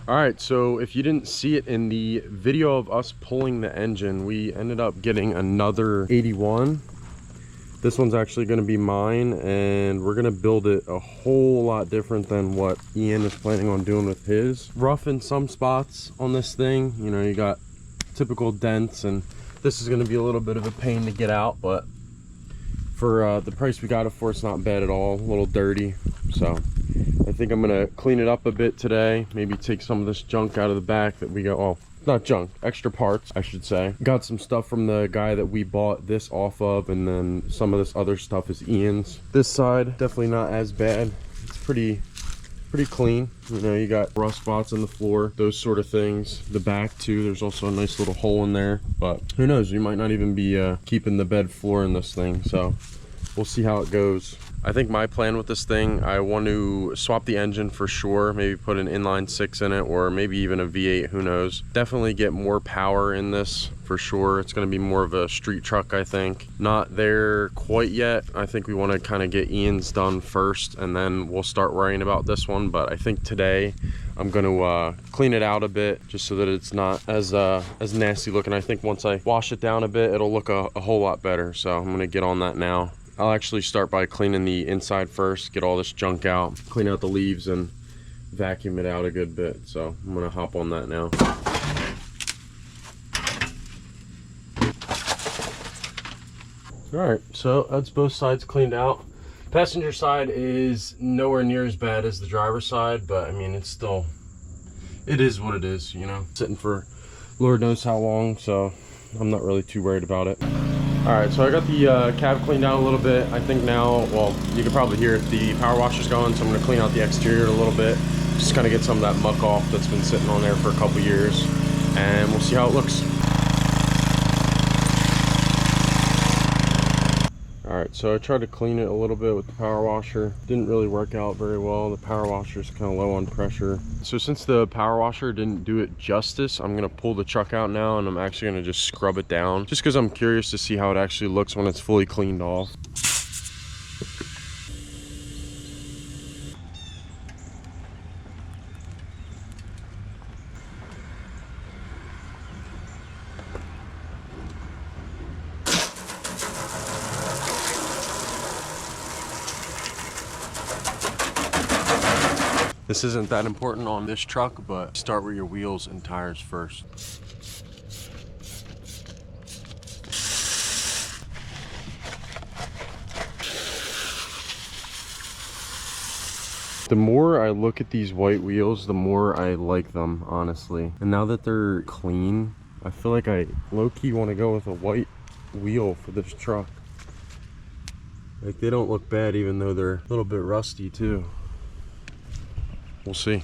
All right, so if you didn't see it in the video of us pulling the engine, we ended up getting another 81. This one's actually going to be mine, and we're going to build it a whole lot different than what Ian is planning on doing with his. Rough in some spots on this thing, you know, you got typical dents, and this is going to be a little bit of a pain to get out, but for the price we got it for, it's not bad at all. A little dirty, so I think I'm going to clean it up a bit today, maybe take some of this junk out of the back that we got. Oh, not junk, extra parts I should say. Got some stuff from the guy that we bought this off of, and then some of this other stuff is Ian's. This side definitely not as bad. It's pretty clean. You know, you got rust spots in the floor, those sort of things. The back too, there's also a nice little hole in there, but who knows, you might not even be keeping the bed floor in this thing, so we'll see how it goes. I think my plan with this thing, I want to swap the engine for sure, maybe put an inline 6 in it, or maybe even a V8, who knows. Definitely get more power in this for sure. It's going to be more of a street truck, I think. Not there quite yet. I think we want to kind of get Ian's done first, and then we'll start worrying about this one. But I think today I'm going to clean it out a bit, just so that it's not as nasty looking. I think once I wash it down a bit, it'll look a whole lot better. So I'm going to get on that now. I'll actually start by cleaning the inside first, get all this junk out, clean out the leaves and vacuum it out a good bit. So I'm gonna hop on that now. All right, so that's both sides cleaned out. Passenger side is nowhere near as bad as the driver's side, but I mean, it is what it is, you know. Sitting for Lord knows how long, so I'm not really too worried about it. All right, so I got the cab cleaned out a little bit. I think now, well, you can probably hear it, the power washer's going, so I'm gonna clean out the exterior a little bit, just kind of get some of that muck off that's been sitting on there for a couple years, and we'll see how it looks. All right, so I tried to clean it a little bit with the power washer. Didn't really work out very well. The power washer is kind of low on pressure. So since the power washer didn't do it justice, I'm gonna pull the truck out now, and I'm actually gonna just scrub it down, just because I'm curious to see how it actually looks when it's fully cleaned off. This isn't that important on this truck, but start with your wheels and tires first. The more I look at these white wheels, the more I like them, honestly. And now that they're clean, I feel like I low-key want to go with a white wheel for this truck. Like, they don't look bad even though they're a little bit rusty too. We'll see.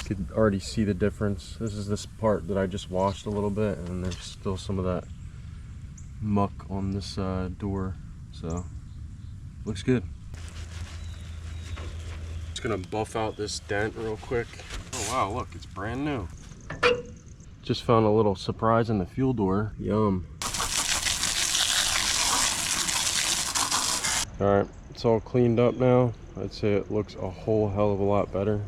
Could already see the difference. This is this part that I just washed a little bit, and there's still some of that muck on this door, so looks good. Just gonna buff out this dent real quick. Oh wow, look, it's brand new. Just found a little surprise in the fuel door. Yum. All right, it's all cleaned up now. I'd say it looks a whole hell of a lot better.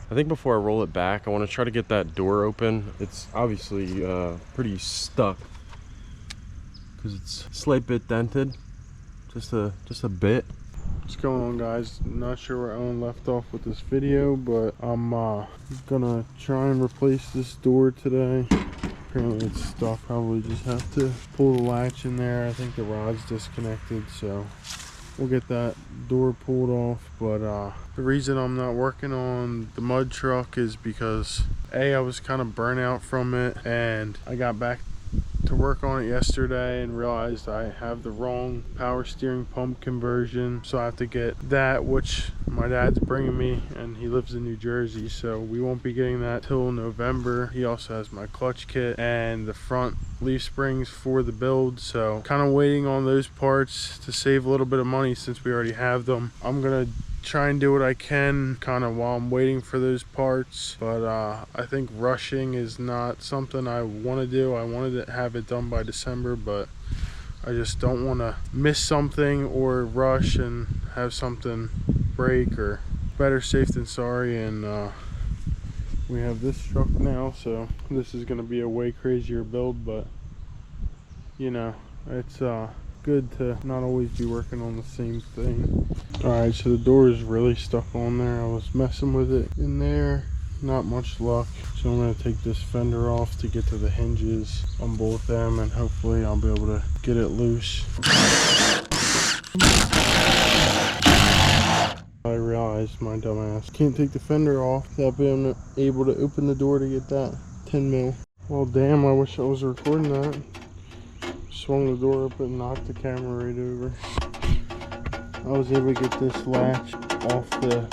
I think before I roll it back, I want to try to get that door open. It's obviously pretty stuck because it's a slight bit dented, just a bit. What's going on, guys? I'm not sure where Owen left off with this video, but I'm gonna try and replace this door today. Apparently it's stuck. Probably just have to pull the latch in there. I think the rod's disconnected, so we'll get that door pulled off. But the reason I'm not working on the mud truck is because I was kind of burnt out from it, and I got back to to work on it yesterday and realized I have the wrong power steering pump conversion, so I have to get that, which my dad's bringing me, and he lives in New Jersey, so we won't be getting that till November. He also has my clutch kit and the front leaf springs for the build, so kind of waiting on those parts to save a little bit of money since we already have them. I'm gonna try and do what I can kind of while I'm waiting for those parts, but I think rushing is not something I want to do. I wanted to have it done by December, but I just don't want to miss something or rush and have something break, or better safe than sorry. And we have this truck now, so this is going to be a way crazier build, but you know, it's good to not always be working on the same thing. Alright, so the door is really stuck on there. I was messing with it in there, not much luck, so I'm going to take this fender off to get to the hinges on both them, and hopefully I'll be able to get it loose. I realized, my dumbass can't take the fender off without being able to open the door to get that 10 mil. Well, damn, I wish I was recording that. Swung the door open and knocked the camera right over. I was able to get this latch off the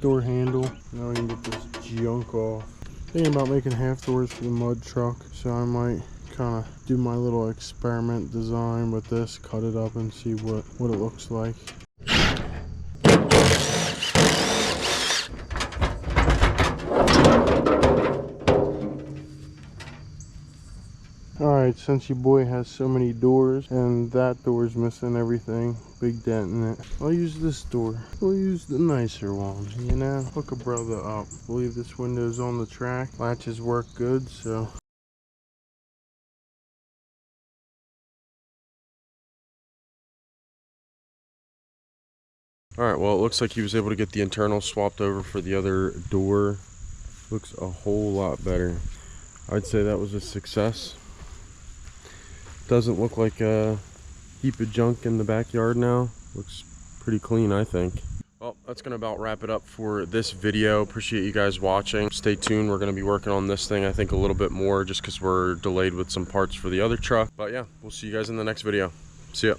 door handle. Now we can get this junk off. Thinking about making half doors for the mud truck, so I might kind of do my little experiment design with this, cut it up and see what it looks like. Alright, since your boy has so many doors and that door's missing everything, big dent in it, I'll use this door. We'll use the nicer one, you know? Hook a brother up. I believe this window's on the track. Latches work good, so. Alright, well, it looks like he was able to get the internal swapped over for the other door. Looks a whole lot better. I'd say that was a success. Doesn't look like a heap of junk in the backyard now. Looks pretty clean, I think. Well, that's gonna about wrap it up for this video. Appreciate you guys watching. Stay tuned, we're gonna be working on this thing I think a little bit more, just because we're delayed with some parts for the other truck. But yeah, we'll see you guys in the next video. See ya.